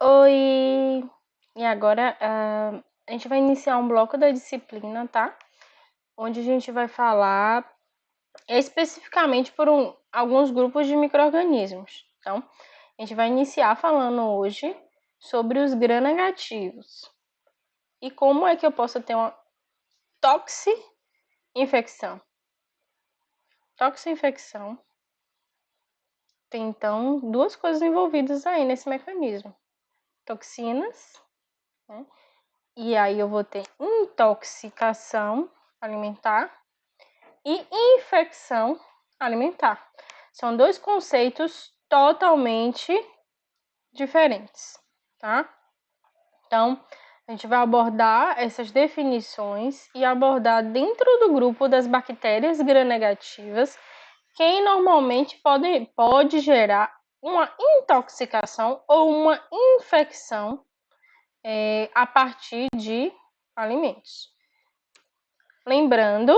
Oi! E agora a gente vai iniciar um bloco da disciplina, tá? Onde a gente vai falar especificamente por alguns grupos de micro-organismos. Então, a gente vai iniciar falando hoje sobre os gram-negativos e como é que eu posso ter uma toxi-infecção. Toxi-infecção tem, então, duas coisas envolvidas aí nesse mecanismo. Toxinas, né? E aí eu vou ter intoxicação alimentar e infecção alimentar. São dois conceitos totalmente diferentes, tá? Então, a gente vai abordar essas definições e abordar dentro do grupo das bactérias gram-negativas, quem normalmente pode gerar uma intoxicação ou uma infecção a partir de alimentos. Lembrando,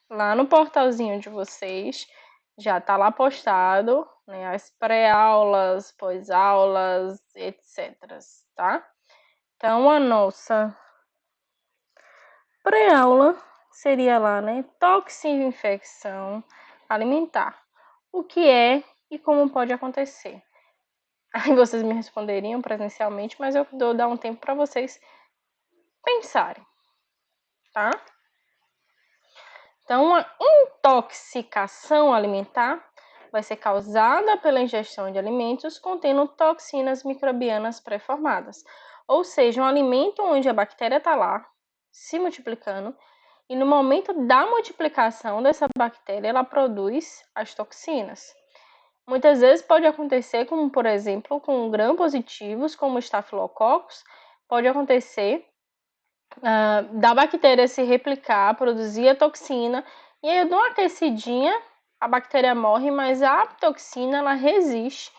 lá no portalzinho de vocês, já está lá postado, né, as pré-aulas, pós-aulas, etc, tá? Então, a nossa pré-aula seria lá, né, toxi-infecção alimentar. O que é e como pode acontecer? Aí vocês me responderiam presencialmente, mas eu vou dar um tempo para vocês pensarem, tá? Então, a intoxicação alimentar vai ser causada pela ingestão de alimentos contendo toxinas microbianas pré-formadas, ou seja, um alimento onde a bactéria está lá se multiplicando e no momento da multiplicação dessa bactéria ela produz as toxinas. Muitas vezes pode acontecer, como por exemplo, com gram-positivos, como estafilococcus, pode acontecer da bactéria se replicar, produzir a toxina, e aí eu dou uma aquecidinha, a bactéria morre, mas a toxina ela resiste,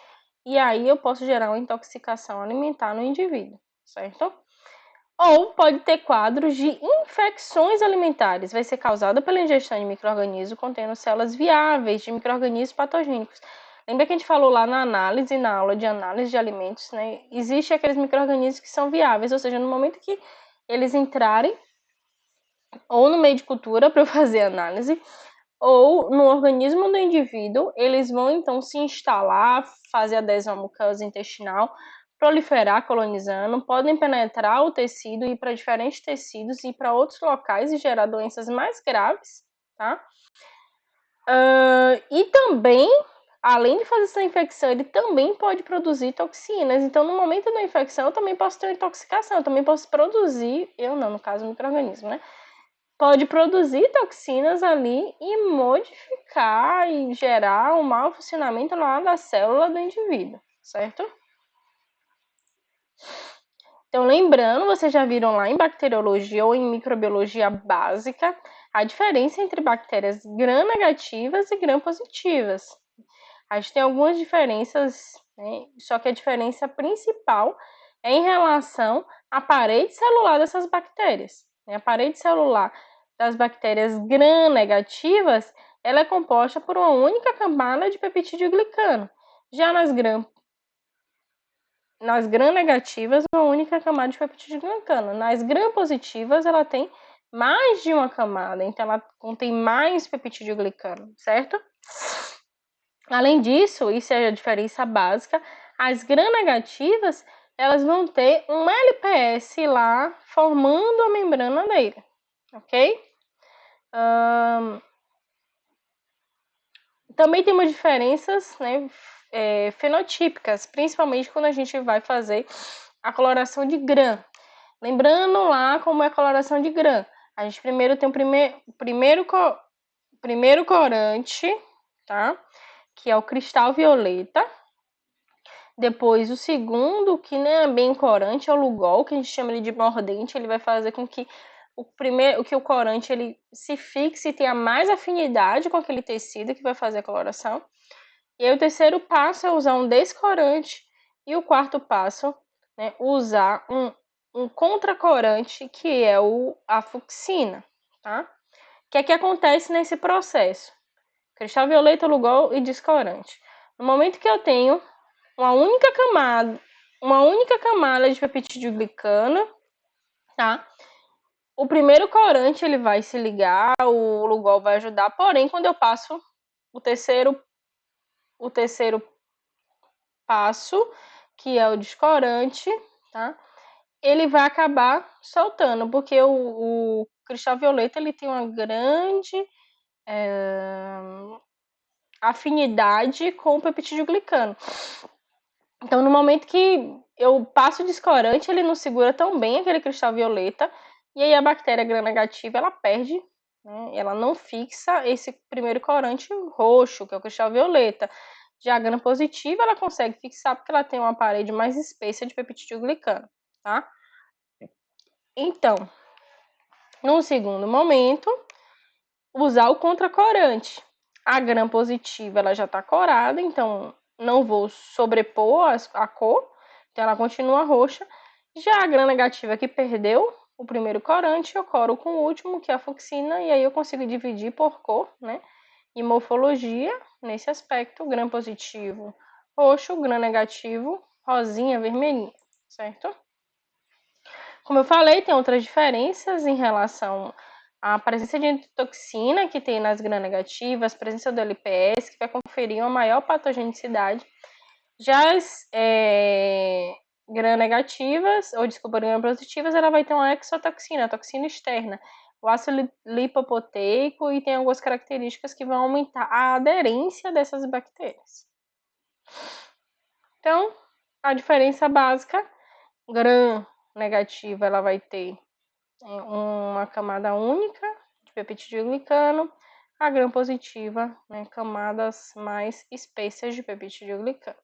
e aí eu posso gerar uma intoxicação alimentar no indivíduo, certo? Ou pode ter quadros de infecções alimentares, vai ser causada pela ingestão de micro-organismos contendo células viáveis de micro-organismos patogênicos. Lembra que a gente falou lá na aula de análise de alimentos, né? Existem aqueles micro-organismos que são viáveis, ou seja, no momento que eles entrarem ou no meio de cultura para eu fazer análise, ou no organismo do indivíduo, eles vão então se instalar, fazer adesão à mucosa intestinal, proliferar colonizando, podem penetrar o tecido, ir para diferentes tecidos, ir para outros locais e gerar doenças mais graves, tá? E também, além de fazer essa infecção, ele também pode produzir toxinas. Então, no momento da infecção, eu também posso ter uma intoxicação, eu também posso produzir, eu não, no caso, o micro-organismo, né? Pode produzir toxinas ali e modificar e gerar um mau funcionamento lá da célula do indivíduo, certo? Então, lembrando, vocês já viram lá em bacteriologia ou em microbiologia básica a diferença entre bactérias gram-negativas e gram-positivas. A gente tem algumas diferenças, né? Só que a diferença principal é em relação à parede celular dessas bactérias. A parede celular das bactérias gram-negativas, ela é composta por uma única camada de peptídeo glicano. Já nas gram-negativas, uma única camada de peptídeo glicano. Nas gram-positivas, ela tem mais de uma camada, então ela contém mais peptídeo glicano, certo? Além disso, isso é a diferença básica, as gram-negativas, elas vão ter um LPS lá formando a membrana dele, ok? Também temos diferenças, né, fenotípicas, principalmente quando a gente vai fazer a coloração de gram. Lembrando lá como é a coloração de gram. A gente primeiro tem o primeiro corante, tá? Que é o cristal violeta. Depois o segundo, que não é bem corante, é o Lugol, que a gente chama ele de mordente. Ele vai fazer com que o corante ele se fixe e tenha mais afinidade com aquele tecido que vai fazer a coloração. E aí o terceiro passo é usar um descorante. E o quarto passo, né, usar um contracorante, que é a fucsina, tá? O que é que acontece nesse processo? Cristal violeta, Lugol e descorante. No momento que eu tenho uma única camada, uma única camada de peptidoglicano, tá? O primeiro corante ele vai se ligar, o Lugol vai ajudar, porém quando eu passo o terceiro passo, que é o descorante, tá? Ele vai acabar soltando, porque o cristal violeta ele tem uma grande afinidade com o peptidoglicano. Então, no momento que eu passo o descorante, ele não segura tão bem aquele cristal violeta, e aí a bactéria gram-negativa ela perde, né? Ela não fixa esse primeiro corante roxo, que é o cristal violeta. Já a gram-positiva ela consegue fixar porque ela tem uma parede mais espessa de peptidoglicano, tá? Então, no segundo momento, usar o contracorante. A gram-positiva ela já está corada, então não vou sobrepor a cor, então ela continua roxa. Já a gram-negativa que perdeu o primeiro corante, eu coro com o último, que é a fucsina, e aí eu consigo dividir por cor, né? E morfologia, nesse aspecto, gram-positivo roxo, gram-negativo rosinha, vermelhinho, certo? Como eu falei, tem outras diferenças em relação à presença de endotoxina que tem nas gram-negativas, presença do LPS, que vai conferir uma maior patogenicidade. Já as gram-negativas, ou desculpa, gram-positivas, ela vai ter uma exotoxina, a toxina externa, o ácido lipopoteico, e tem algumas características que vão aumentar a aderência dessas bactérias. Então, a diferença básica, gram-negativa, ela vai ter uma camada única de peptidoglicano, a gram-positiva, né, camadas mais espessas de peptidoglicano.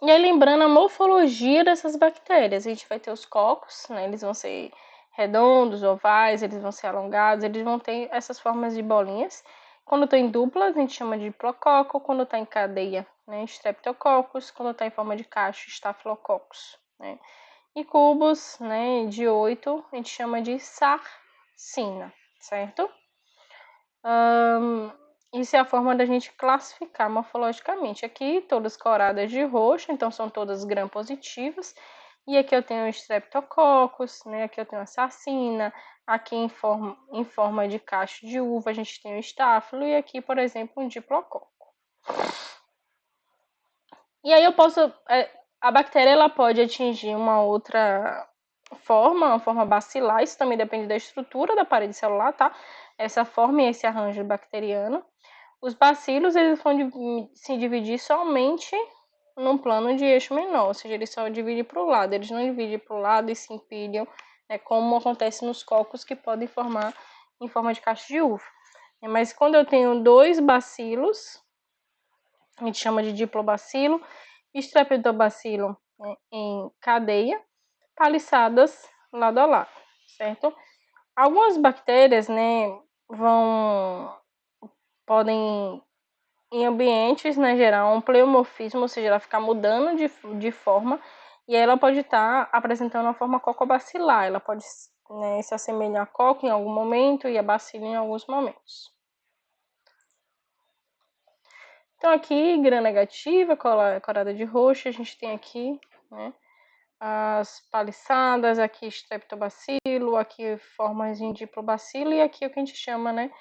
E aí, lembrando a morfologia dessas bactérias, a gente vai ter os cocos, né, eles vão ser redondos, ovais, eles vão ser alongados, eles vão ter essas formas de bolinhas. Quando está em duplas, a gente chama de diplococo, quando está em cadeia, né, streptococcus, quando está em forma de cacho, staphylococcus, né. E cubos, né, de 8, a gente chama de sarcina, certo? Isso é a forma da gente classificar morfologicamente. Aqui, todas coradas de roxo, então são todas gram-positivas. E aqui eu tenho o streptococcus, né? Aqui eu tenho a sarcina. Aqui em forma de cacho de uva, a gente tem o estáfilo. E aqui, por exemplo, um diplococo. E aí eu posso... A bactéria ela pode atingir uma outra forma, uma forma bacilar. Isso também depende da estrutura da parede celular, tá? Essa forma e esse arranjo bacteriano. Os bacilos eles vão se dividir somente num plano de eixo menor, ou seja, eles só dividem para o lado, eles não dividem para o lado e se empilham, como acontece nos cocos que podem formar em forma de cacho de uva. Mas quando eu tenho dois bacilos, a gente chama de diplobacilo, streptobacilo, né, em cadeia, paliçadas lado a lado, certo? Algumas bactérias, né, podem em ambientes, né, gerar um pleomorfismo, ou seja, ela ficar mudando de forma, e aí ela pode estar apresentando uma forma cocobacilar, ela pode, né, se assemelhar a coco em algum momento e a bacilo em alguns momentos. Então aqui, gram-negativa, corada de roxo, a gente tem aqui, né, as paliçadas, aqui streptobacilo, aqui formas de diplobacilo, e aqui o que a gente chama, né,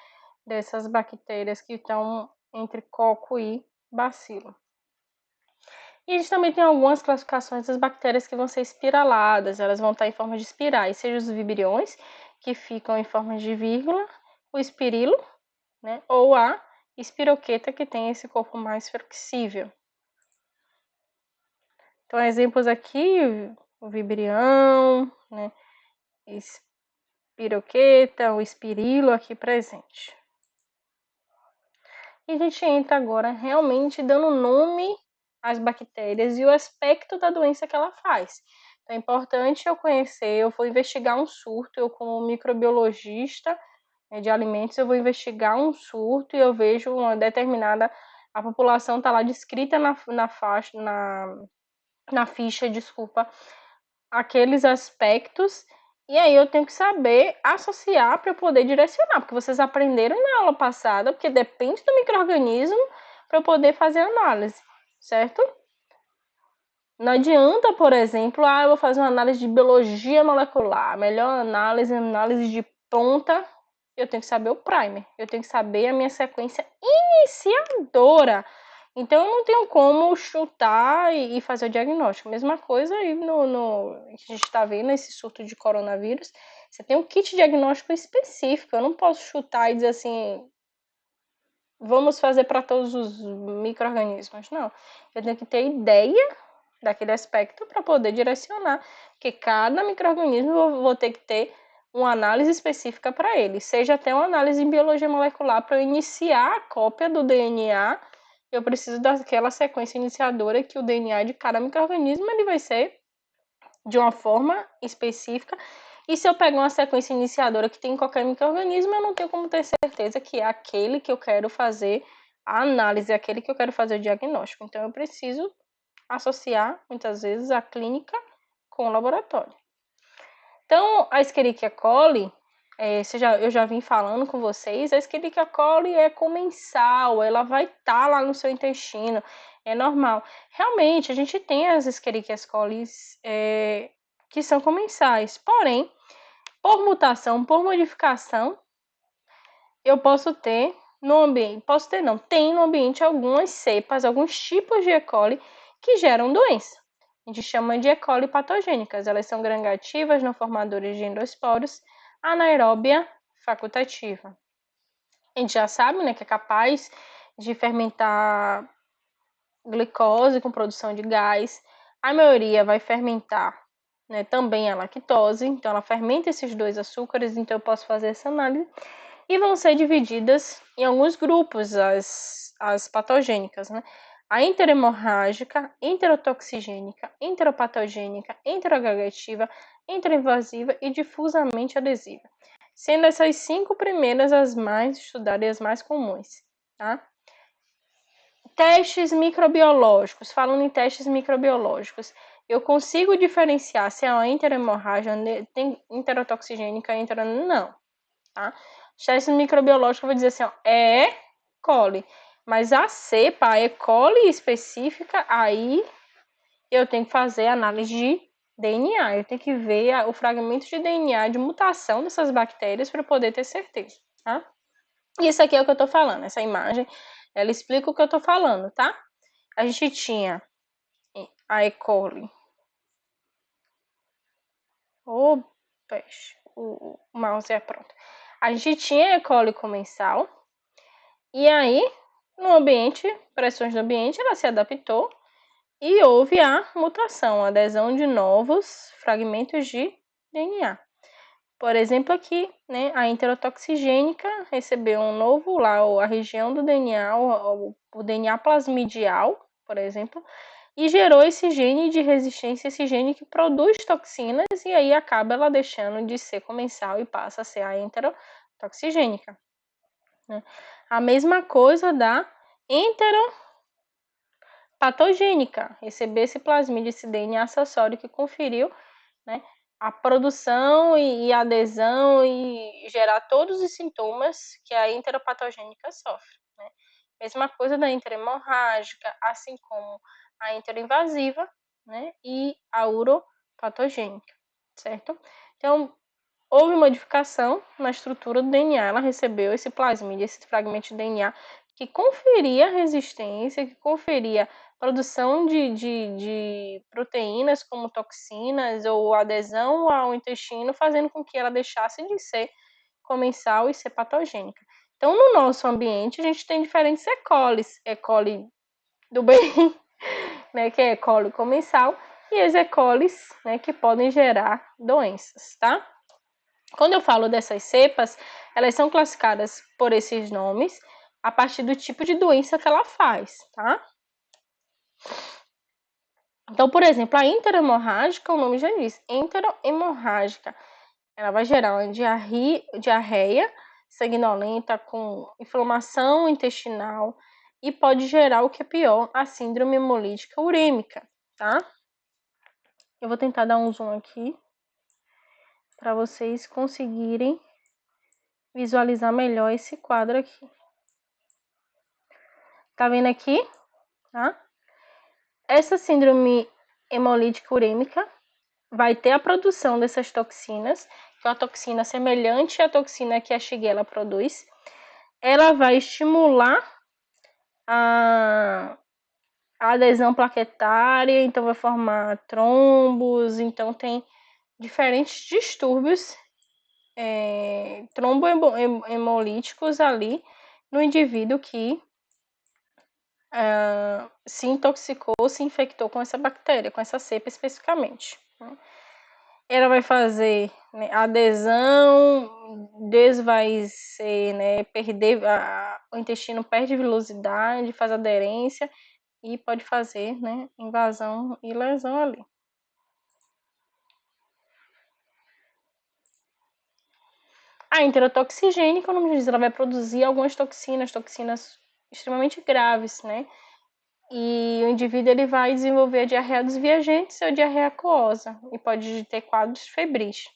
dessas bactérias que estão entre coco e bacilo. E a gente também tem algumas classificações das bactérias que vão ser espiraladas, elas vão estar em forma de espirais, seja os vibriões, que ficam em forma de vírgula, o espirilo, né, ou a espiroqueta, que tem esse corpo mais flexível. Então, exemplos aqui, o vibrião, né, espiroqueta, o espirilo aqui presente. E a gente entra agora realmente dando nome às bactérias e o aspecto da doença que ela faz. Então, é importante eu conhecer, eu vou investigar um surto, eu como microbiologista, né, de alimentos, eu vou investigar um surto e eu vejo uma determinada, a população está lá descrita na ficha, desculpa, aqueles aspectos, e aí eu tenho que saber associar para poder direcionar, porque vocês aprenderam na aula passada, porque depende do micro-organismo para eu poder fazer análise, certo? Não adianta, por exemplo, eu vou fazer uma análise de biologia molecular, melhor análise de ponta, eu tenho que saber o primer, eu tenho que saber a minha sequência iniciadora. Então, eu não tenho como chutar e fazer o diagnóstico. Mesma coisa aí a gente está vendo esse surto de coronavírus. Você tem um kit diagnóstico específico. Eu não posso chutar e dizer assim, vamos fazer para todos os micro-organismos. Não. Eu tenho que ter ideia daquele aspecto para poder direcionar. Porque cada micro-organismo eu vou ter que ter uma análise específica para ele. Seja até uma análise em biologia molecular para eu iniciar a cópia do DNA. Eu preciso daquela sequência iniciadora que o DNA de cada micro-organismo ele vai ser de uma forma específica. E se eu pegar uma sequência iniciadora que tem em qualquer micro-organismo, eu não tenho como ter certeza que é aquele que eu quero fazer a análise, é aquele que eu quero fazer o diagnóstico. Então, eu preciso associar, muitas vezes, a clínica com o laboratório. Então, a Escherichia coli, eu já vim falando com vocês, a Escherichia coli é comensal, ela vai estar lá no seu intestino, é normal. Realmente, a gente tem as Escherichia coli que são comensais, porém, por mutação, por modificação, eu posso ter no ambiente, tem no ambiente algumas cepas, alguns tipos de E. coli que geram doença. A gente chama de E. coli patogênicas. Elas são gram-negativas, não formadoras de endosporos, anaeróbia facultativa. A gente já sabe, né, que é capaz de fermentar glicose com produção de gás. A maioria vai fermentar, né, também a lactose, então ela fermenta esses dois açúcares, então eu posso fazer essa análise. E vão ser divididas em alguns grupos as patogênicas, né? A interhemorrágica, enterotoxigênica, enteropatogênica, enteroagregativa, enteroinvasiva e difusamente adesiva. Sendo essas 5 primeiras as mais estudadas e as mais comuns, tá? Testes microbiológicos. Falando em testes microbiológicos, eu consigo diferenciar se é uma enteromorrágica, tem enterotoxigênica, não, tá? Testes microbiológicos, eu vou dizer assim, ó, E. coli. Mas a cepa, a E. coli específica, aí eu tenho que fazer análise de DNA. Eu tenho que ver o fragmento de DNA de mutação dessas bactérias para poder ter certeza, tá? Isso aqui é o que eu tô falando, essa imagem, ela explica o que eu tô falando, tá? A gente tinha a E. coli. Ô, peixe, o mouse é pronto. A gente tinha a E. coli comensal, e aí, no ambiente, pressões do ambiente, ela se adaptou e houve a mutação, a adesão de novos fragmentos de DNA. Por exemplo, aqui, né, a enterotoxigênica recebeu um novo lá, a região do DNA, o DNA plasmidial, por exemplo, e gerou esse gene de resistência, esse gene que produz toxinas, e aí acaba ela deixando de ser comensal e passa a ser a enterotoxigênica. Né? A mesma coisa da enteropatogênica, receber esse plasmídio, esse DNA acessório que conferiu, né, a produção e adesão e gerar todos os sintomas que a enteropatogênica sofre. Né? Mesma coisa da enteromorrágica, assim como a enteroinvasiva, né, e a uropatogênica, certo? Então, houve modificação na estrutura do DNA, ela recebeu esse plasmídio, esse fragmento de DNA que conferia resistência, que conferia produção de proteínas como toxinas ou adesão ao intestino, fazendo com que ela deixasse de ser comensal e ser patogênica. Então, no nosso ambiente, a gente tem diferentes E. colis. E. coli do bem, né, que é E. coli comensal, e as E. colis, né, que podem gerar doenças, tá? Quando eu falo dessas cepas, elas são classificadas por esses nomes a partir do tipo de doença que ela faz, tá? Então, por exemplo, a enterohemorrágica, o nome já diz, enterohemorrágica. Ela vai gerar uma diarreia sanguinolenta com inflamação intestinal e pode gerar o que é pior, a síndrome hemolítica urêmica, tá? Eu vou tentar dar um zoom aqui para vocês conseguirem visualizar melhor esse quadro aqui. Tá vendo aqui? Tá? Essa síndrome hemolítica urêmica, vai ter a produção dessas toxinas, que é uma toxina semelhante à toxina que a Shigella produz. Ela vai estimular a adesão plaquetária, então vai formar trombos, então tem diferentes distúrbios trombohemolíticos ali no indivíduo que se intoxicou, se infectou com essa bactéria, com essa cepa especificamente. Ela vai fazer adesão, desvaicer, perder, o intestino perde velocidade, faz aderência e pode fazer invasão e lesão ali. A enterotoxigênica, o nome diz, ela vai produzir algumas toxinas extremamente graves, E o indivíduo ele vai desenvolver a diarreia dos viajantes ou diarreia aquosa e pode ter quadros febris.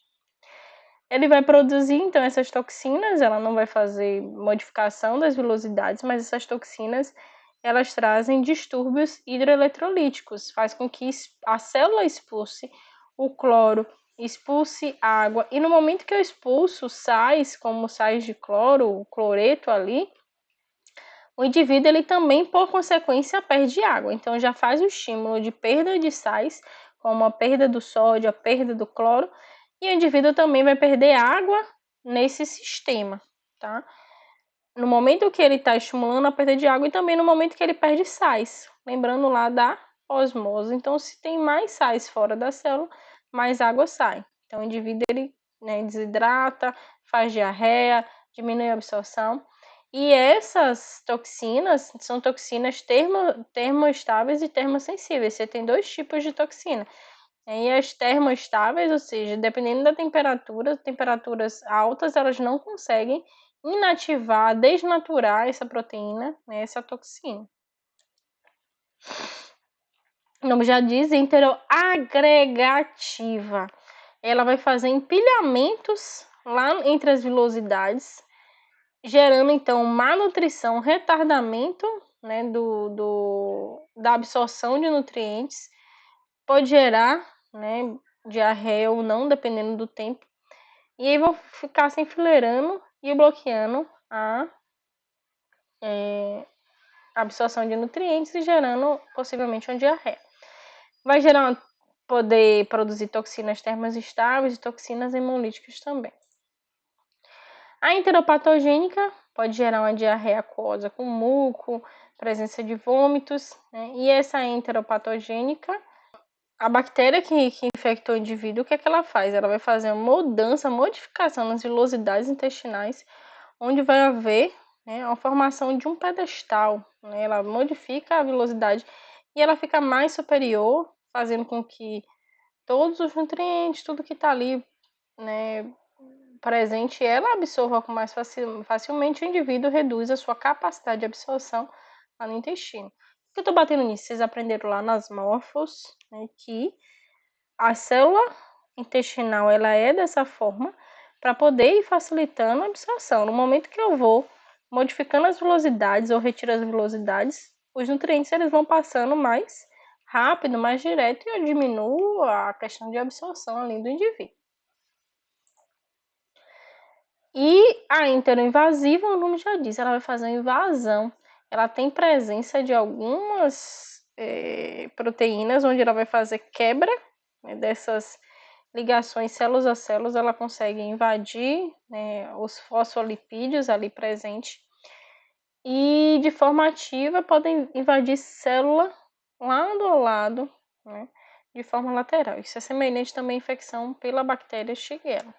Ele vai produzir, então, essas toxinas, ela não vai fazer modificação das velocidades, mas essas toxinas, elas trazem distúrbios hidroeletrolíticos, faz com que a célula expulse o cloro, expulse água, e no momento que eu expulso sais, como sais de cloro, o cloreto ali, o indivíduo ele também, por consequência, perde água. Então, já faz o estímulo de perda de sais, como a perda do sódio, a perda do cloro, e o indivíduo também vai perder água nesse sistema, tá? No momento que ele está estimulando a perda de água e também no momento que ele perde sais, lembrando lá da osmose. Então, se tem mais sais fora da célula, mais água sai. Então, o indivíduo ele desidrata, faz diarreia, diminui a absorção. E essas toxinas são toxinas termoestáveis e termossensíveis. Você tem dois tipos de toxina. E as termoestáveis, ou seja, dependendo da temperatura, temperaturas altas, elas não conseguem inativar, desnaturar essa proteína, essa toxina. O nome já diz, enteroagregativa. Ela vai fazer empilhamentos lá entre as vilosidades, gerando então malnutrição, retardamento da absorção de nutrientes, pode gerar diarreia ou não, dependendo do tempo, e aí vão ficar se enfileirando e bloqueando a absorção de nutrientes e gerando possivelmente uma diarreia. Vai poder produzir toxinas termoestáveis e toxinas hemolíticas também. A enteropatogênica pode gerar uma diarreia aquosa com muco, presença de vômitos, e essa enteropatogênica, a bactéria que infectou o indivíduo, o que é que ela faz? Ela vai fazer uma modificação nas vilosidades intestinais, onde vai haver a formação de um pedestal. Ela modifica a velocidade e ela fica mais superior, fazendo com que todos os nutrientes, tudo que está ali presente, ela absorva com mais facilmente, o indivíduo reduz a sua capacidade de absorção lá no intestino. Por que eu estou batendo nisso? Vocês aprenderam lá nas morfos que a célula intestinal ela é dessa forma para poder ir facilitando a absorção. No momento que eu vou modificando as velocidades ou retiro as velocidades, os nutrientes eles vão passando mais rápido, mais direto, e eu diminuo a questão de absorção ali do indivíduo. E a enteroinvasiva, o nome já diz, ela vai fazer uma invasão. Ela tem presença de algumas proteínas, onde ela vai fazer quebra dessas ligações células a células, ela consegue invadir os fosfolipídios ali presentes. E de forma ativa podem invadir célula lado a lado, de forma lateral. Isso é semelhante também à infecção pela bactéria Shigella.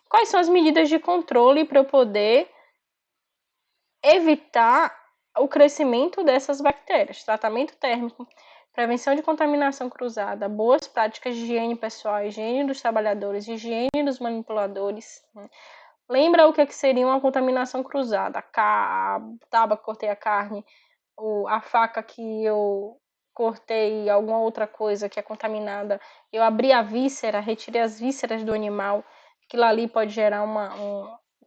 Quais são as medidas de controle para eu poder evitar o crescimento dessas bactérias? Tratamento térmico, prevenção de contaminação cruzada, boas práticas de higiene pessoal, higiene dos trabalhadores, higiene dos manipuladores. Lembra o que seria uma contaminação cruzada? A tábua que cortei a carne, a faca que eu cortei alguma outra coisa que é contaminada, eu abri a víscera, retirei as vísceras do animal, aquilo ali pode gerar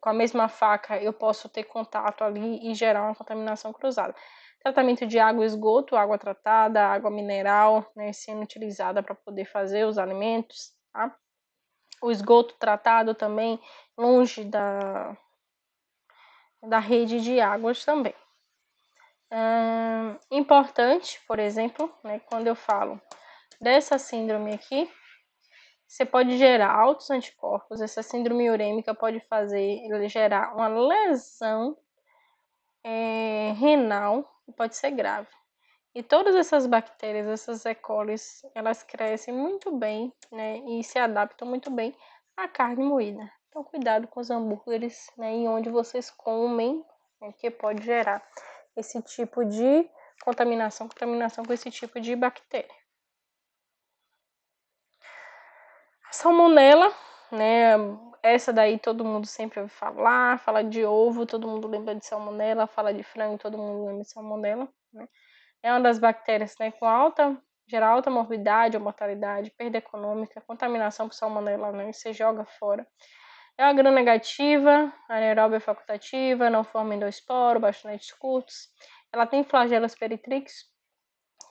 com a mesma faca eu posso ter contato ali e gerar uma contaminação cruzada. Tratamento de água e esgoto, água tratada, água mineral, né, sendo utilizada para poder fazer os alimentos, tá? O esgoto tratado também longe da rede de águas também. Importante, por exemplo, né, quando eu falo dessa síndrome aqui, você pode gerar altos anticorpos. Essa síndrome urêmica pode fazer ele gerar uma lesão renal, pode ser grave. E todas essas bactérias, essas E. coli, elas crescem muito bem, né, e se adaptam muito bem à carne moída. Então, cuidado com os hambúrgueres, né, e onde vocês comem, né, que pode gerar esse tipo de contaminação com esse tipo de bactéria. A salmonela, né, essa daí todo mundo sempre ouve falar, fala de ovo, todo mundo lembra de salmonela, fala de frango, todo mundo lembra de salmonela, né? É uma das bactérias, né, gera alta morbidade ou mortalidade, perda econômica, contaminação por salmonela, né, você joga fora. É uma gram-negativa, anaeróbia facultativa, não forma endoesporo, bastonetes curtos. Ela tem flagelos peritríqueos,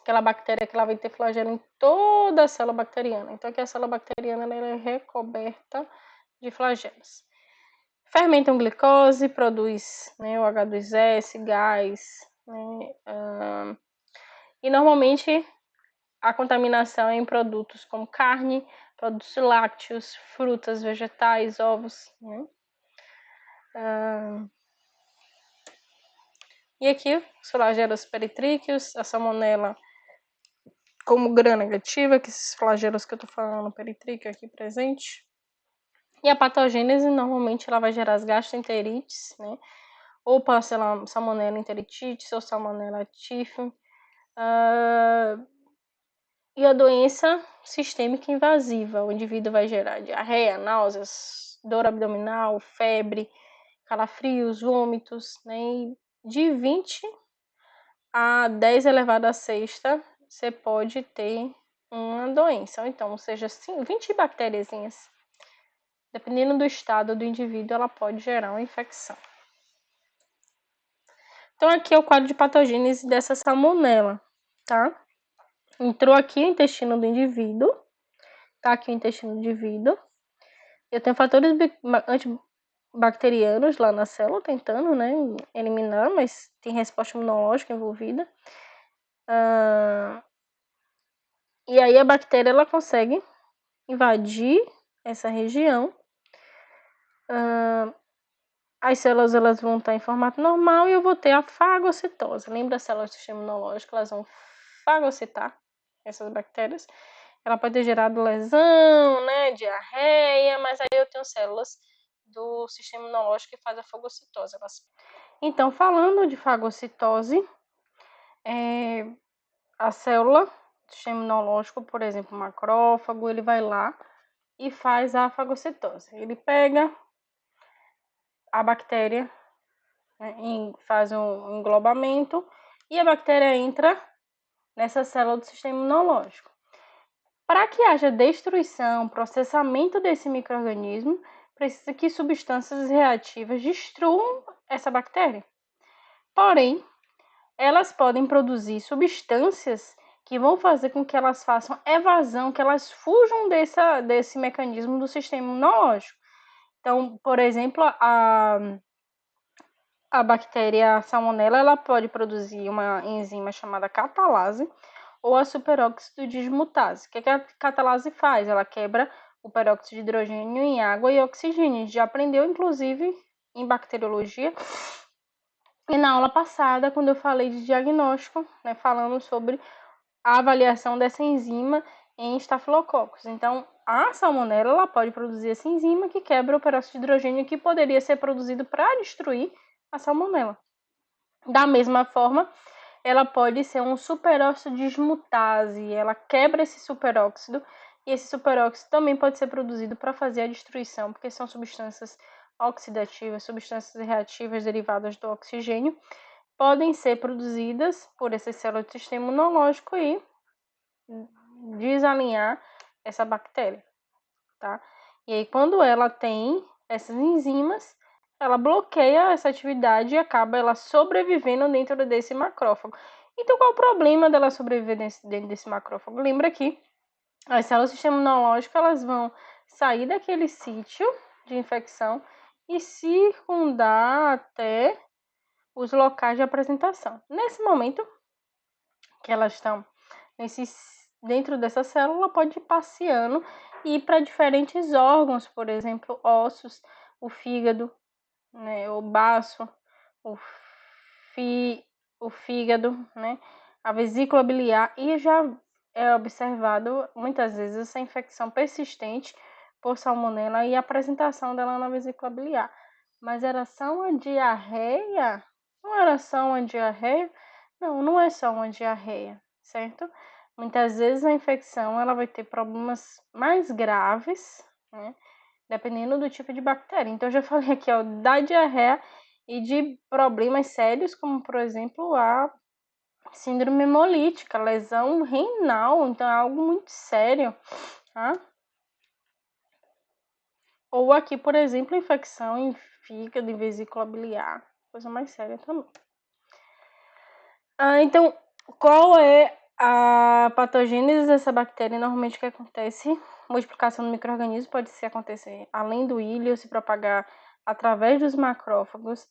aquela bactéria que ela vai ter flagelo em toda a célula bacteriana. Então, aqui a célula bacteriana ela é recoberta de flagelos. Fermentam glicose, produz, né, o H2S, gás, né, e normalmente a contaminação é em produtos como carne, produtos lácteos, frutas, vegetais, ovos, né? E aqui, os flagelos peritríqueos, a salmonela como gram-negativa, que esses flagelos que eu tô falando, peritríqueo aqui presente. E a patogênese, normalmente, ela vai gerar as gastroenterites, né? Ou salmonella enterititis ou salmonella typhi. E a doença sistêmica invasiva, o indivíduo vai gerar diarreia, náuseas, dor abdominal, febre, calafrios, vômitos, né? E de 20 a 10 elevado a sexta, você pode ter uma doença. Então, ou seja, 20 bactériazinhas. Dependendo do estado do indivíduo, ela pode gerar uma infecção. Então, aqui é o quadro de patogênese dessa salmonela, tá? Entrou aqui o intestino do indivíduo, tá aqui o intestino do indivíduo. Eu tenho fatores antibacterianos lá na célula tentando, né, eliminar, mas tem resposta imunológica envolvida. E aí a bactéria ela consegue invadir essa região. As células elas vão estar em formato normal e eu vou ter a fagocitose. Lembra as células do sistema imunológico? Elas vão fagocitar essas bactérias. Ela pode ter gerado lesão, né, diarreia, mas aí eu tenho células do sistema imunológico que fazem a fagocitose. Então, falando de fagocitose, a célula do sistema imunológico, por exemplo, o macrófago, ele vai lá e faz a fagocitose. Ele pega a bactéria, né, faz um englobamento e a bactéria entra nessa célula do sistema imunológico. Para que haja destruição, processamento desse micro-organismo, precisa que substâncias reativas destruam essa bactéria. Porém, elas podem produzir substâncias que vão fazer com que elas façam evasão, que elas fujam desse mecanismo do sistema imunológico. Então, por exemplo, a bactéria salmonella ela pode produzir uma enzima chamada catalase ou a superóxido dismutase. O que a catalase faz? Ela quebra o peróxido de hidrogênio em água e oxigênio. A gente já aprendeu, inclusive, em bacteriologia. E na aula passada, quando eu falei de diagnóstico, né, falando sobre a avaliação dessa enzima em estafilococos. Então, a salmonella ela pode produzir essa enzima que quebra o peróxido de hidrogênio que poderia ser produzido para destruir a salmonella. Da mesma forma, ela pode ser um superóxido dismutase, ela quebra esse superóxido e esse superóxido também pode ser produzido para fazer a destruição, porque são substâncias oxidativas, substâncias reativas derivadas do oxigênio, podem ser produzidas por essas células do sistema imunológico e desalinhar essa bactéria, tá? E aí, quando ela tem essas enzimas, ela bloqueia essa atividade e acaba ela sobrevivendo dentro desse macrófago. Então, qual o problema dela sobreviver dentro desse macrófago? Lembra que as células do sistema imunológico elas vão sair daquele sítio de infecção e circundar até os locais de apresentação. Nesse momento que elas estão dentro dessa célula, pode ir passeando e ir para diferentes órgãos, por exemplo, ossos, o fígado, né, o baço, o, o fígado, né, a vesícula biliar, e já é observado muitas vezes essa infecção persistente por salmonela e a apresentação dela na vesícula biliar. Mas era só uma diarreia? Não era só uma diarreia? Não, não é só uma diarreia, certo? Muitas vezes a infecção ela vai ter problemas mais graves, né? Dependendo do tipo de bactéria. Então, eu já falei aqui, ó, da diarreia e de problemas sérios, como, por exemplo, a síndrome hemolítica, lesão renal, então é algo muito sério, tá? Ou aqui, por exemplo, infecção em fígado, em vesícula biliar, coisa mais séria também. Então, qual é a patogênese dessa bactéria? Normalmente o que acontece? Multiplicação do micro-organismo pode acontecer além do íleo, se propagar através dos macrófagos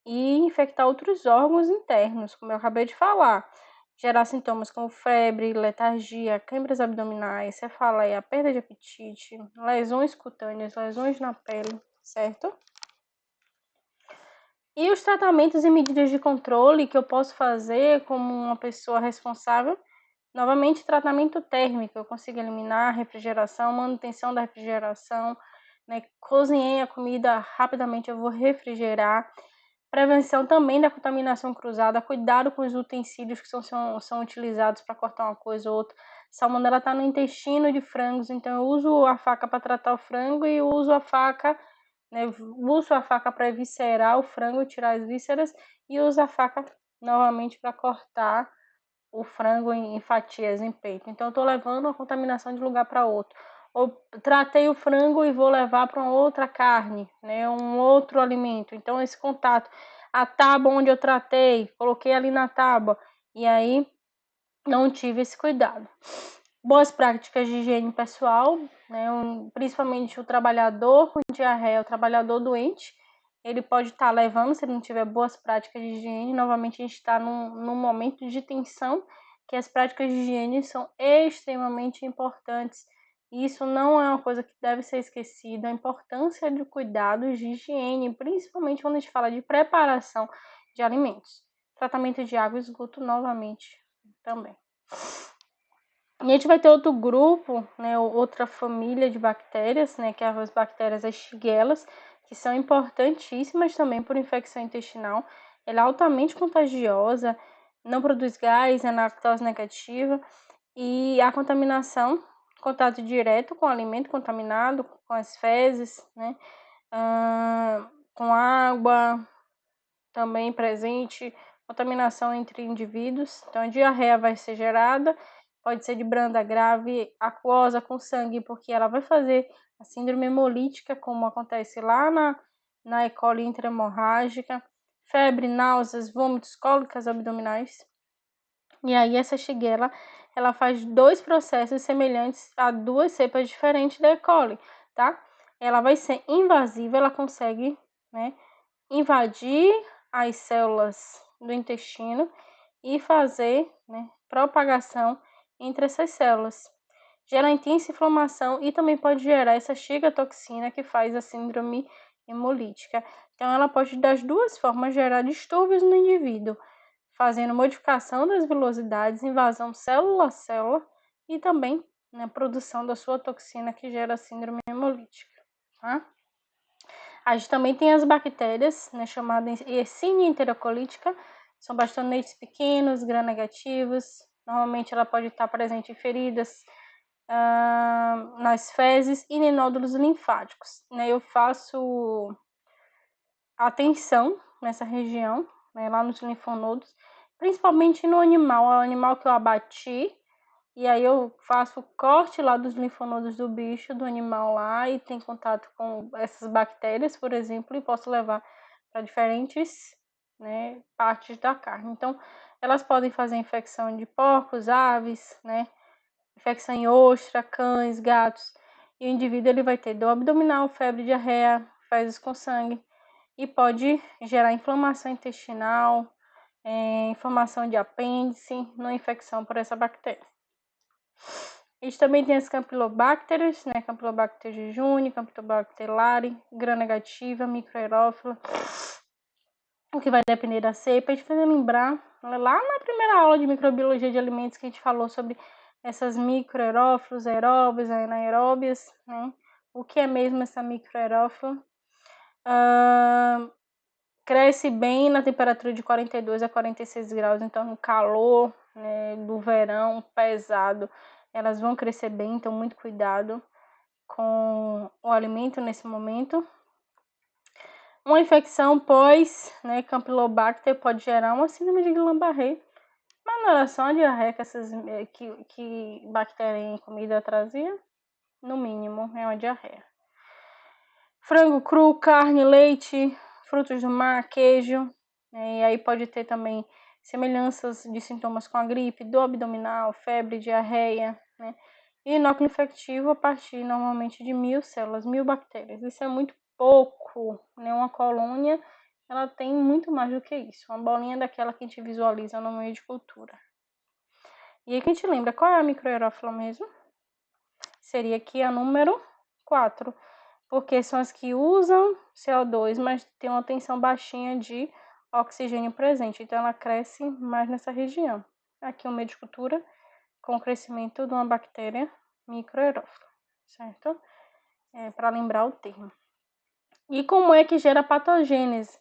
e infectar outros órgãos internos, como eu acabei de falar. Gerar sintomas como febre, letargia, câimbras abdominais, cefaleia, perda de apetite, lesões cutâneas, lesões na pele, certo? E os tratamentos e medidas de controle que eu posso fazer como uma pessoa responsável? Novamente, tratamento térmico. Eu consigo eliminar a refrigeração, manutenção da refrigeração, né? Cozinhei a comida rapidamente, eu vou refrigerar. Prevenção também da contaminação cruzada, cuidado com os utensílios que são utilizados para cortar uma coisa ou outra. Salmonela está no intestino de frangos, então eu uso a faca para tratar o frango e uso a faca, né, uso a faca para eviscerar o frango, tirar as vísceras, e uso a faca novamente para cortar o frango em fatias, em peito. Então eu estou levando a contaminação de um lugar para outro. Ou tratei o frango e vou levar para uma outra carne, né, um outro alimento. Então esse contato, a tábua onde eu tratei, coloquei ali na tábua e aí não tive esse cuidado. Boas práticas de higiene pessoal, né, principalmente o trabalhador com diarreia, o trabalhador doente, ele pode estar levando, se ele não tiver boas práticas de higiene. Novamente a gente está num momento de tensão, que as práticas de higiene são extremamente importantes. E isso não é uma coisa que deve ser esquecida, a importância de cuidados de higiene, principalmente quando a gente fala de preparação de alimentos. Tratamento de água e esgoto novamente também. E a gente vai ter outro grupo, né, outra família de bactérias, né, que é as bactérias as shigellas, que são importantíssimas também por infecção intestinal. Ela é altamente contagiosa, não produz gás, é lactose negativa, e a contaminação, contato direto com o alimento contaminado, com as fezes, né, com água também presente, contaminação entre indivíduos. Então a diarreia vai ser gerada, pode ser de branda, grave, aquosa com sangue, porque ela vai fazer a síndrome hemolítica, como acontece lá na E. coli intrahemorrágica, febre, náuseas, vômitos, cólicas abdominais. E aí essa Shigella, ela faz dois processos semelhantes a duas cepas diferentes da E. coli, tá? Ela vai ser invasiva, ela consegue, né, invadir as células do intestino e fazer, né, propagação entre essas células. Gera intensa inflamação e também pode gerar essa cigatoxina que faz a síndrome hemolítica. Então, ela pode, das duas formas, gerar distúrbios no indivíduo, fazendo modificação das velocidades, invasão célula a célula e também na produção da sua toxina que gera a síndrome hemolítica, tá? A gente também tem as bactérias, né, chamadas Yersinia enterocolítica, são bastonetes pequenos, gram-negativos. Normalmente ela pode estar presente em feridas, nas fezes e em nódulos linfáticos. Né? Eu faço atenção nessa região, né, lá nos linfonodos, principalmente no animal, o animal que eu abati e aí eu faço o corte lá dos linfonodos do bicho, do animal lá, e tem contato com essas bactérias, por exemplo, e posso levar para diferentes, né, partes da carne. Então, elas podem fazer infecção de porcos, aves, né, infecção em ostra, cães, gatos, e o indivíduo ele vai ter dor abdominal, febre, diarreia, fezes com sangue, e pode gerar inflamação intestinal, inflamação de apêndice, numa infecção por essa bactéria. A gente também tem as campylobacterias, né? Campylobacter jejuni, Campylobacter lari, gram-negativa, microaerófila, o que vai depender da cepa. A gente vai lembrar lá na primeira aula de microbiologia de alimentos que a gente falou sobre essas microaerófilos, aeróbios, anaeróbias, né? O que é mesmo essa microaerófila? Cresce bem na temperatura de 42 a 46 graus, então no calor, né, do verão pesado, elas vão crescer bem, então muito cuidado com o alimento nesse momento. Uma infecção pós, né, Campylobacter pode gerar uma síndrome de Guillain-Barré, mas não era só a diarreia que bactéria em comida trazia, no mínimo é uma diarreia. Frango cru, carne, leite, frutos do mar, queijo, né? E aí pode ter também semelhanças de sintomas com a gripe, dor abdominal, febre, diarreia, né? E inóculo infectivo a partir normalmente de 1000 células, 1000 bactérias. Isso é muito pouco, né? Uma colônia, ela tem muito mais do que isso. Uma bolinha daquela que a gente visualiza no meio de cultura. E aí que a gente lembra, qual é a microaerófila mesmo? Seria aqui a número 4. Porque são as que usam CO2, mas tem uma tensão baixinha de oxigênio presente. Então, ela cresce mais nessa região. Aqui, o meio de cultura com o crescimento de uma bactéria microaerófila, certo? Para lembrar o termo. E como é que gera patogênese?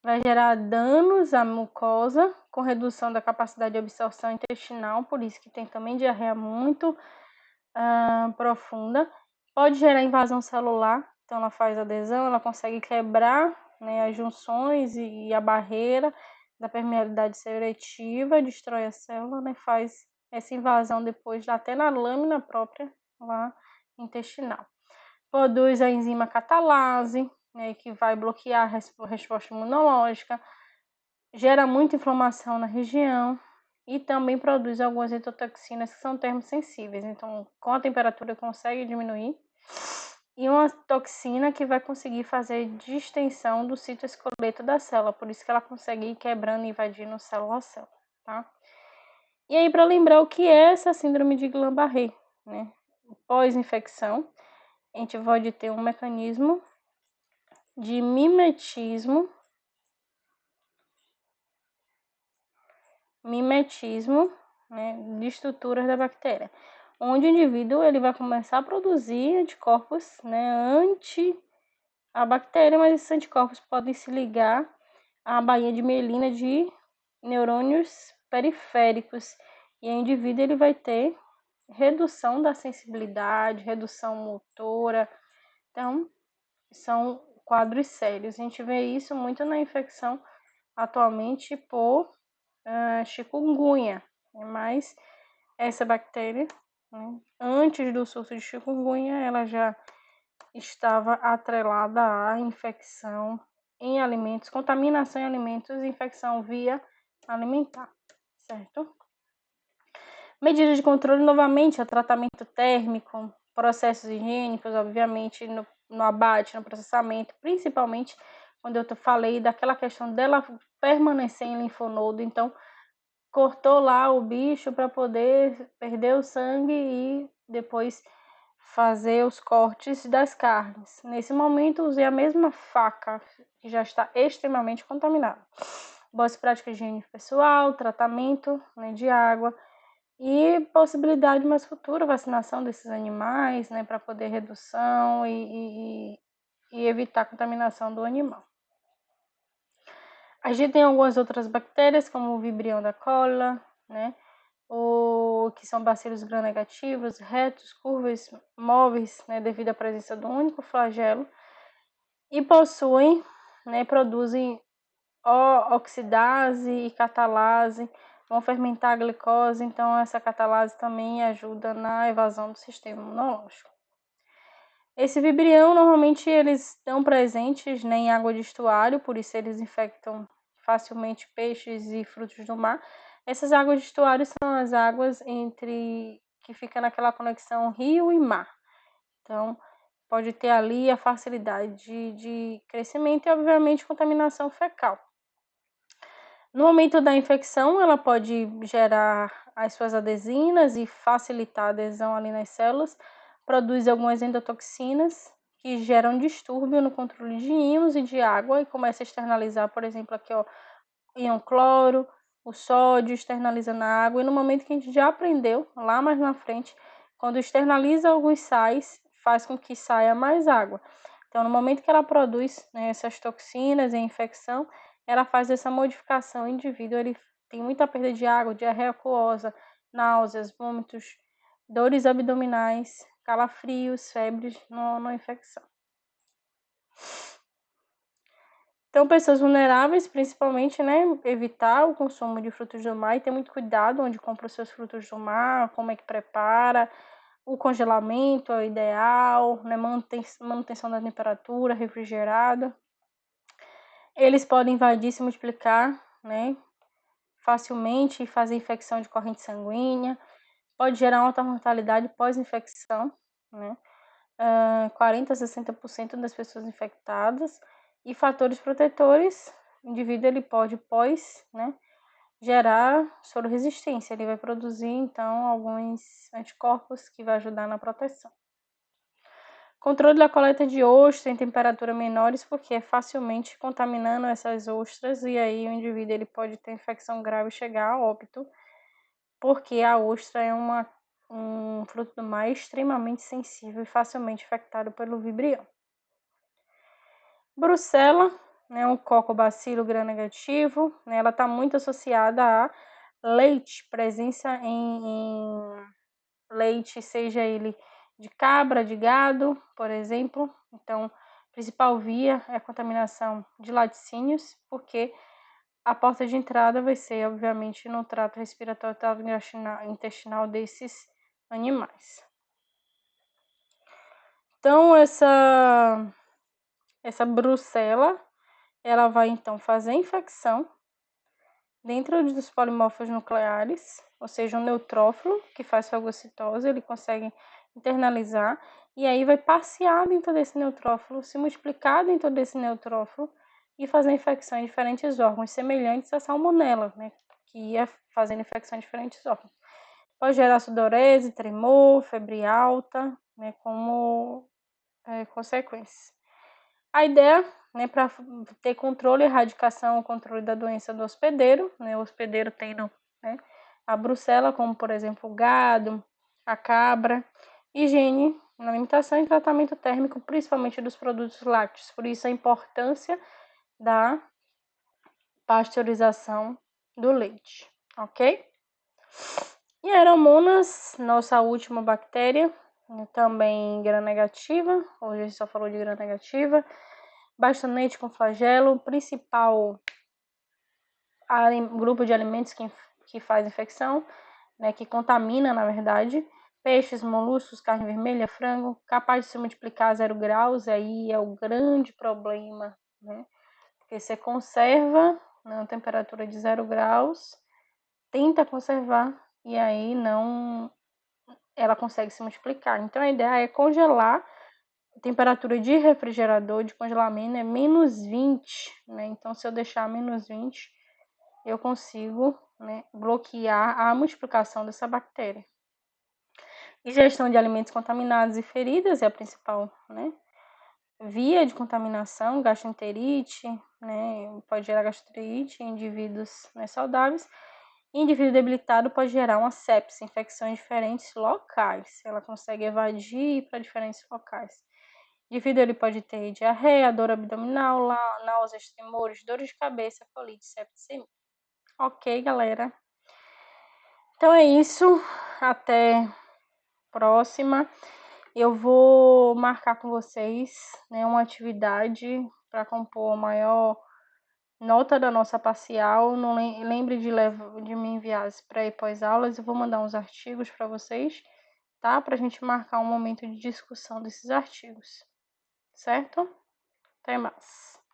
Vai gerar danos à mucosa, com redução da capacidade de absorção intestinal, por isso que tem também diarreia muito profunda. Pode gerar invasão celular, então ela faz adesão, ela consegue quebrar, né, as junções e a barreira da permeabilidade seletiva, destrói a célula, né, faz essa invasão depois até na lâmina própria lá intestinal. Produz a enzima catalase, né, que vai bloquear a resposta imunológica, gera muita inflamação na região e também produz algumas endotoxinas que são termosensíveis. Então, com a temperatura consegue diminuir. E uma toxina que vai conseguir fazer distensão do citoesqueleto da célula, por isso que ela consegue ir quebrando e invadindo célula a célula, tá? E aí, para lembrar o que é essa síndrome de Guillain-Barré, né? Pós-infecção, a gente pode ter um mecanismo de mimetismo, né, de estruturas da bactéria, onde o indivíduo ele vai começar a produzir anticorpos, né, anti a bactéria, mas esses anticorpos podem se ligar à baía de mielina de neurônios periféricos, e o indivíduo ele vai ter redução da sensibilidade, redução motora. Então, são quadros sérios. A gente vê isso muito na infecção atualmente por chikungunya, mas essa bactéria, né, antes do surto de chikungunya, ela já estava atrelada à infecção em alimentos, contaminação em alimentos e infecção via alimentar, certo? Medidas de controle, novamente, é tratamento térmico, processos higiênicos, obviamente, no abate, no processamento, principalmente quando eu falei daquela questão dela permanecer em linfonodo, então cortou lá o bicho para poder perder o sangue e depois fazer os cortes das carnes. Nesse momento, usei a mesma faca, que já está extremamente contaminada. Boas práticas de higiene pessoal, tratamento, né, de água e possibilidade de mais futura vacinação desses animais, né, para poder redução e evitar a contaminação do animal. A gente tem algumas outras bactérias, como o Vibrião da cola, né, que são bacilos gram-negativos, retos, curvas, móveis, né, devido à presença do único flagelo, e possuem, né, produzem oxidase e catalase vão fermentar a glicose, então essa catalase também ajuda na evasão do sistema imunológico. Esse vibrião, normalmente, eles estão presentes, né, em água de estuário, por isso eles infectam facilmente peixes e frutos do mar. Essas águas de estuário são as águas que fica naquela conexão rio e mar. Então, pode ter ali a facilidade de crescimento e, obviamente, contaminação fecal. No momento da infecção, ela pode gerar as suas adesinas e facilitar a adesão ali nas células, produz algumas endotoxinas que geram distúrbio no controle de íons e de água e começa a externalizar, por exemplo, aqui ó, íon cloro, o sódio externaliza na água, e no momento que a gente já aprendeu, lá mais na frente, quando externaliza alguns sais, faz com que saia mais água. Então, no momento que ela produz, né, essas toxinas e infecção, ela faz essa modificação, o indivíduo ele tem muita perda de água, diarreia aquosa, náuseas, vômitos, dores abdominais, calafrios, febres na infecção. Então, pessoas vulneráveis, principalmente, né, evitar o consumo de frutos do mar e ter muito cuidado onde compra os seus frutos do mar, como é que prepara, o congelamento é o ideal, né, manutenção da temperatura, refrigerado. Eles podem invadir e se multiplicar, né, facilmente e fazer infecção de corrente sanguínea, pode gerar alta mortalidade pós-infecção, né, 40 a 60% das pessoas infectadas. E fatores protetores, o indivíduo ele pode né, gerar sororesistência, ele vai produzir então alguns anticorpos que vai ajudar na proteção. Controle da coleta de ostra em temperatura menores, porque é facilmente contaminando essas ostras e aí o indivíduo ele pode ter infecção grave e chegar a óbito, porque a ostra é um fruto do mar extremamente sensível e facilmente infectado pelo vibrião. Brucela, né, um cocobacilo gram-negativo, né, ela está muito associada a leite, presença em leite, seja ele de cabra, de gado, por exemplo. Então, a principal via é a contaminação de laticínios, porque a porta de entrada vai ser, obviamente, no trato respiratório intestinal desses animais. Então, essa brucela, ela vai, então, fazer a infecção dentro dos polimorfos nucleares, ou seja, um neutrófilo que faz fagocitose, ele consegue internalizar, e aí vai passear dentro desse neutrófilo, se multiplicar dentro desse neutrófilo e fazer infecção em diferentes órgãos, semelhantes à salmonela, né, que ia fazendo infecção em diferentes órgãos. Pode gerar sudorese, tremor, febre alta, né, como consequência. A ideia, né, para ter controle e erradicação, o controle da doença do hospedeiro, né, o hospedeiro tendo, né, a brucela, como por exemplo o gado, a cabra, higiene na alimentação e tratamento térmico, principalmente dos produtos lácteos. Por isso a importância da pasteurização do leite, ok? E Aeromonas, nossa última bactéria, também gram-negativa, hoje a gente só falou de gram-negativa. Bastonete com flagelo, principal grupo de alimentos que faz infecção, né, que contamina, na verdade. Peixes, moluscos, carne vermelha, frango, capaz de se multiplicar a 0 graus, aí é o grande problema, né? Porque você conserva na temperatura de 0 graus, tenta conservar, e aí ela consegue se multiplicar. Então a ideia é congelar. A temperatura de refrigerador, de congelamento, é menos 20, né? Então, se eu deixar menos 20, eu consigo, né, bloquear a multiplicação dessa bactéria. Ingestão de alimentos contaminados e feridas é a principal, né, via de contaminação, gastroenterite, né, pode gerar gastroenterite em indivíduos, né, saudáveis. Indivíduo debilitado pode gerar uma sepse, infecções em diferentes locais. Ela consegue evadir para diferentes locais. O indivíduo ele pode ter diarreia, dor abdominal, náuseas, tremores, dores de cabeça, colite, septicemia. Ok, galera? Então é isso. Até próxima. Eu vou marcar com vocês, né, uma atividade para compor maior nota da nossa parcial. Não lembre de me enviar as pré e pós-aulas. Eu vou mandar uns artigos para vocês, tá? Para a gente marcar um momento de discussão desses artigos, certo? Até mais.